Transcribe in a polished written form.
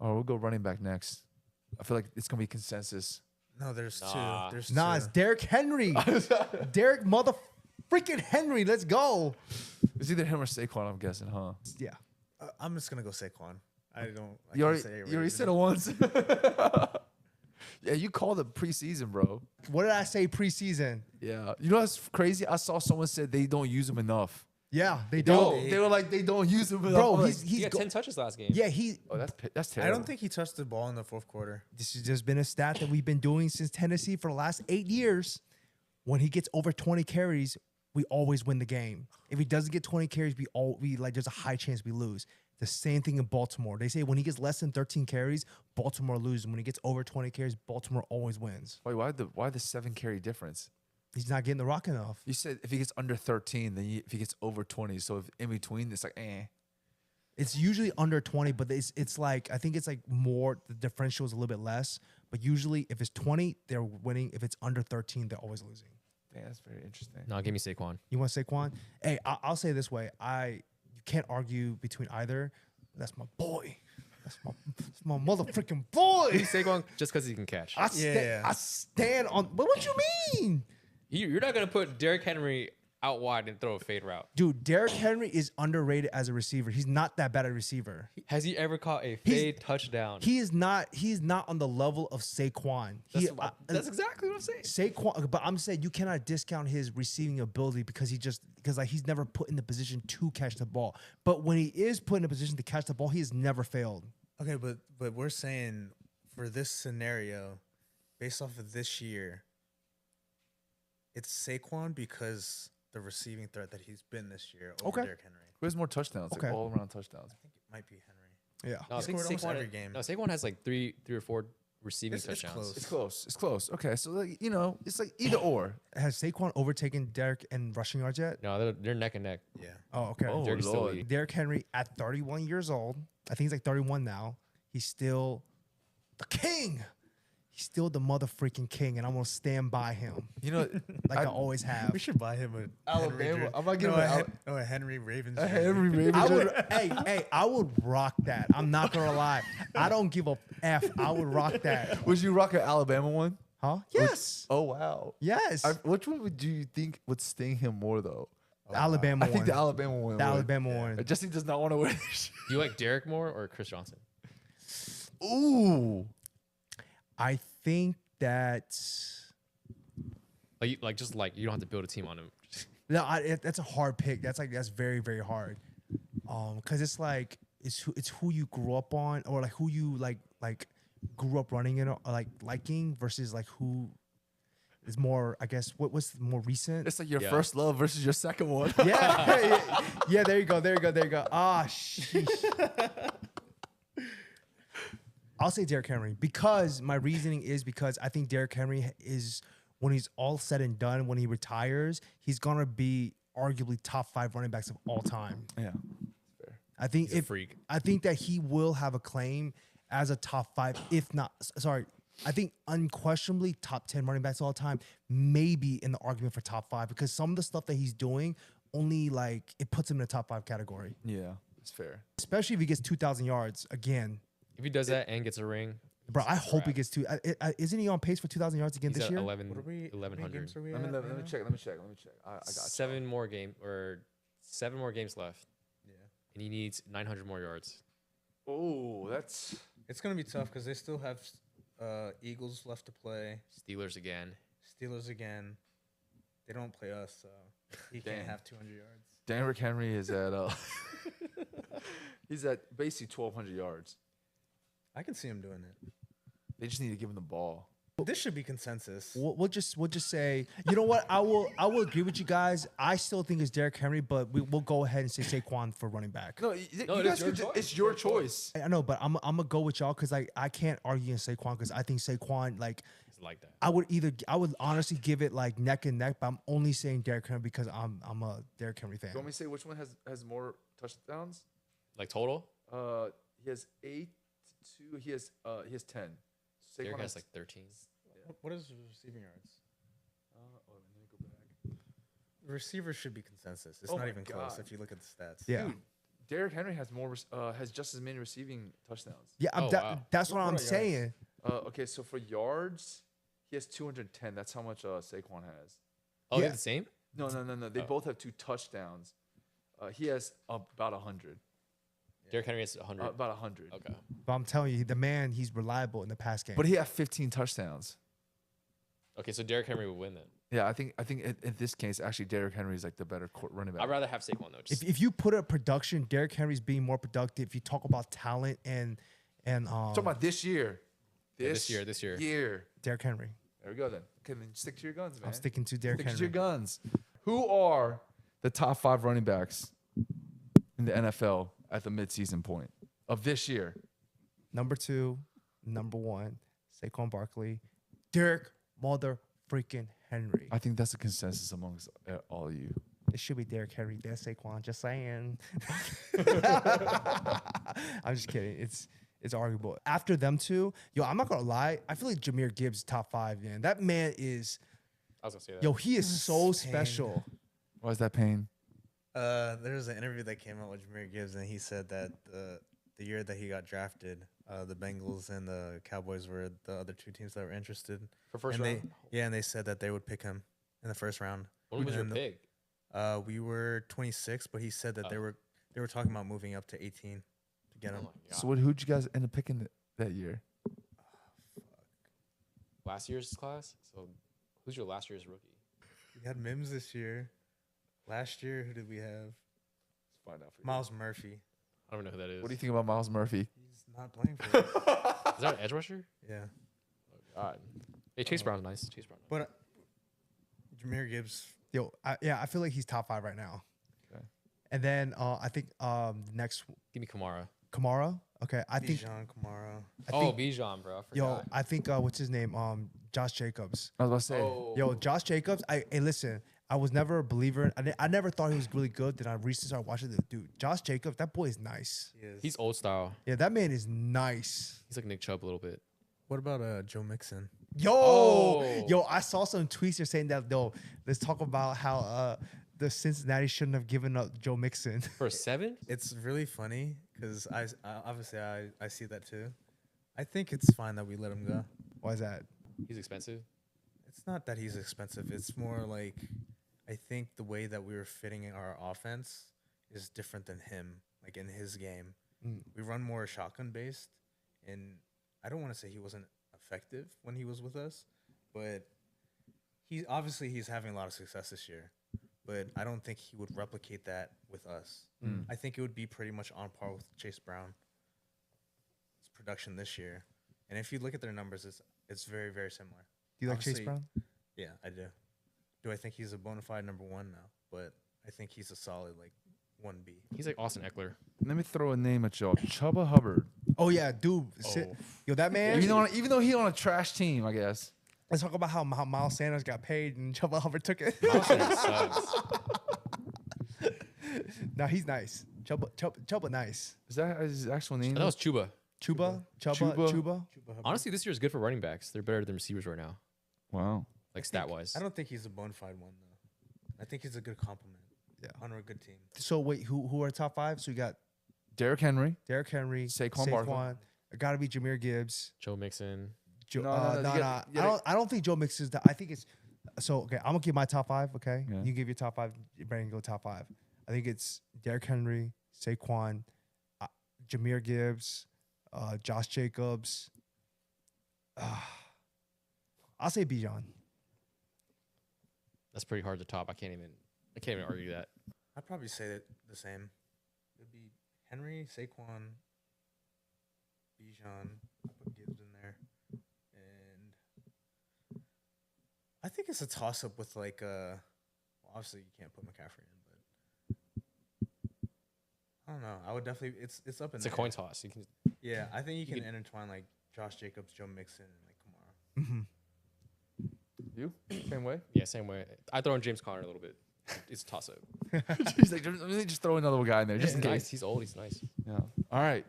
Or we'll go running back next. I feel like it's gonna be consensus. No, there's Nah. two. There's It's two. Derrick Henry. Derrick mother freaking Henry. Let's go. It's either him or Saquon, I'm guessing, huh? Yeah. I'm just gonna go Saquon. I can't You already, say you already said it once. Yeah, you called it preseason, bro. What did I say preseason? Yeah. You know what's crazy? I saw someone said they don't use him enough. Yeah, they Yo, don't. they were like, they don't use him enough. Bro, I'm he's He got go- 10 touches last game. yeah, he. oh, that's I terrible. don't think he touched the ball in the fourth quarter. This has just been a stat that we've been doing since Tennessee for the last 8 years. When he gets over 20 carries, we always win the game. If he doesn't get 20 carries, we like there's a high chance we lose. The same thing in Baltimore. They say when he gets less than 13 carries, Baltimore loses. When he gets over 20 carries, Baltimore always wins. Wait, why the 7 carry difference? He's not getting the rock enough. You said if he gets under 13, then if he gets over 20. So if in between, it's like, eh. It's usually under 20, but it's like I think it's like more. The differential is a little bit less. But usually, if it's 20, they're winning. If it's under 13, they're always losing. Dang, that's very interesting. No, give me Saquon. You want Saquon? Hey, I'll say it this way. You can't argue between either. That's my boy. That's my motherfucking boy. Give me Saquon just because he can catch. I Yeah. stand on. But what you mean, You're not going to put Derrick Henry out wide and throw a fade route. dude? Derrick Henry is underrated as a receiver. He's not that bad a receiver. Has he ever caught a fade touchdown? He is not. He's not on the level of Saquon. That's exactly what I'm saying. Saquon, but I'm saying you cannot discount his receiving ability because like he's never put in the position to catch the ball. But when he is put in a position to catch the ball, he has never failed. Okay, but we're saying for this scenario, based off of this year, it's Saquon because the receiving threat that he's been this year over Okay. Derrick Henry. Who has more touchdowns? Okay. Like all around touchdowns. I think it might be Henry. Yeah. No, I He think scored almost Saquon, every game. No, Saquon has like three or four receiving It's touchdowns. close. It's close. It's close. Okay, so like, it's like either or. Has Saquon overtaken Derrick in rushing yards yet? No, they're neck and neck. Yeah. Oh, okay. Oh, Derrick's still Lord. leading. Derrick Henry at 31 years old. I think he's like 31 now. He's still the king. He's still the motherfucking king, and I'm gonna stand by him You know, like I always have. We should buy him a Alabama. I'm not no, giving a Henry Ravens. a jersey. Henry Ravens. I would, hey, I would rock that. I'm not gonna lie. I don't give a f. I would rock that. Would you rock an Alabama one? Huh? Yes. Oh wow. Yes. Which one do you think would sting him more though? The Alabama I think one. the Alabama one. The would. Alabama one. Jesse does not want to wear this. Do you like Derrick more or Chris Johnson? Ooh. I think that. Like you don't have to build a team on him. No, that's a hard pick. That's very very hard. Because it's like it's who you grew up on or like who you like grew up running in or like liking versus like who is more. I guess what's more recent. It's like your Yeah. first love versus your second one. Yeah. There you go. Ah, sheesh. I'll say Derrick Henry because my reasoning is because I think Derrick Henry is when he's all said and done, when he retires, he's gonna be arguably top 5 running backs of all time. Yeah. I think He's a freak. I think that he will have a claim as a top 5, if not sorry. I think unquestionably top 10 running backs all time, maybe in the argument for top 5 because some of the stuff that he's doing only like it puts him in the top 5 category. Yeah. It's fair. Especially if he gets 2,000 yards again. If he does that and gets a ring, Bro, I hope he wrap. gets to. Isn't he on pace for 2,000 yards again he's this at year? 1100. games are we Let me at right now? check. I got you. 7 more games left, Yeah. and he needs 900 more yards. Oh, that's It's gonna be tough because they still have Eagles left to play, Steelers again. Steelers again. They don't play us, so he Dang. can't have 200 yards. Derrick Henry is at he's at basically 1,200 yards. I can see him doing it. They just need to give him the ball. This should be consensus. We'll just say, you know what? I will agree with you guys. I still think it's Derrick Henry, but we'll go ahead and say Saquon for running back. No, No, you it guys is your could choice. it's your choice. I know, but I'm gonna go with y'all because I can't argue against Saquon because I think Saquon like He's like that. I would honestly give it like neck and neck, but I'm only saying Derrick Henry because I'm a Derrick Henry fan. You want me to say which one has more touchdowns? Like total, He has 8 to 2. He has 10. Derrick has like 13. What is receiving yards? let me go back. Receivers should be consensus. It's Oh not my even close God. if you look at the stats. Yeah. Dude, Derrick Henry has has just as many receiving touchdowns. Yeah, Oh, wow. that's what What I'm are yards? saying. Okay, so for yards, he has 210. That's how much Saquon has. Oh, Yeah. they're the same. No. They Oh. both have 2 touchdowns. He has about 100. Derrick Henry has 100. About 100. Okay. But I'm telling you, the man, he's reliable in the pass game. But he had 15 touchdowns. Okay, so Derrick Henry would win then. Yeah, I think in this case, actually, Derrick Henry is like the better running back. I'd rather have Saquon though. Just, if you put a production, Derrick Henry's being more productive. If you talk about talent and Talking about this year. this year. Year. Derrick Henry, There we go then. Okay, then stick to your guns, man. I'm sticking to Derrick Stick to Henry. your guns. Who are the top 5 running backs in the NFL at the midseason point of this year? Number 2, number 1, Saquon Barkley, Derrick mother freaking Henry. I think that's a consensus amongst all of you. It should be Derrick Henry. That's Saquon. Just saying. I'm just kidding. It's arguable. After them two, yo, I'm not gonna lie. I feel like Jahmyr Gibbs is top 5, man. That man is, I was gonna say that. yo, he is so Insane. special. Why is that pain? There was an interview that came out with Jahmyr Gibbs, and he said that the year that he got drafted, the Bengals and the Cowboys were the other 2 teams that were interested. For first and round. and they said that they would pick him in the first round. When was your And the- pick? We were 26, but he said that Oh. they were talking about moving up to 18 to get Oh him. my God. So who'd you guys end up picking that year? Last year's class. So who's your last year's rookie? We had Mims this year. Last year, who did we have? Let's find out for you. Miles Murphy. I don't even know who that is. What do you think about Miles Murphy? He's not playing for us. Is that an edge rusher? Yeah. God. Hey, Chase Brown's nice. Chase Brown. But Jahmyr Gibbs, Yo, I feel like he's top 5 right now. Okay. And then I think next Give me Kamara. Kamara. Okay, I think Bijan Kamara. Bijan, bro. I yo, forgot. I think what's his name? Josh Jacobs. I was about to say. Oh. Yo, Josh Jacobs. Hey, listen, I was never a believer. I never thought he was really good. Then I recently started watching the dude. Josh Jacobs, that boy is nice. He is. He's old style. Yeah, that man is nice. He's like Nick Chubb a little bit. What about Joe Mixon? Yo, I saw some tweets there saying that, yo, let's talk about how the Cincinnati shouldn't have given up Joe Mixon. For a 7? It's really funny because I obviously I see that too. I think it's fine that we let him go. Why is that? He's expensive. It's not that he's expensive. It's more like I think the way that we were fitting in our offense is different than him. Like in his game, we run more shotgun based, and I don't want to say he wasn't effective when he was with us, but he's having a lot of success this year. But I don't think he would replicate that with us. I think it would be pretty much on par with Chase Brown's production this year. And if you look at their numbers, it's very, very similar. Do you like Chase Obviously- Brown? Yeah, I do. Do I think he's a bona fide number 1? No, but I think he's a solid like 1B. He's like Austin Eckler. Let me throw a name at y'all. Chubba Hubbard. Oh yeah, dude. Yo, that man. Even though he on a trash team, I guess. Let's talk about how Miles Sanders got paid and Chuba Hubbard took it. Miles Sanders sucks. No, he's nice. Chuba nice. Is that his actual name? That was Chuba. Chuba. Honestly, this year is good for running backs. They're better than receivers right now, Wow. like stat wise. I don't think he's a bona fide one though. I think he's a good compliment. Yeah. On a good team. So wait, who are top 5? So we got Derrick Henry. Derrick Henry, Saquon Barkley. It got to be Jahmyr Gibbs. Joe Mixon. No, No, you gotta- I don't think Joe Mixon's that. I think it's so. Okay, I'm gonna give my top 5. Okay, Yeah. you give your top 5. Brandon, go top 5. I think it's Derrick Henry, Saquon, Jahmyr Gibbs, Josh Jacobs. I'll say Bijan. That's pretty hard to top. I can't even argue that. I'd probably say that the same. It'd be Henry, Saquon, Bijan. I put Gibbs in there, and I think it's a toss up with like well, obviously you can't put McCaffrey in, but I don't know. I would definitely it's up in It's a there. coin toss. You can. Yeah, I think you can could- intertwine like Josh Jacobs, Joe Mixon, and like Kamara. Mm-hmm. You? Same way? Yeah, same way. I throw in James Conner a little bit. It's a toss up. He's like, let me just throw another guy in there just in He's nice. case. He's old. He's nice. Yeah. All right.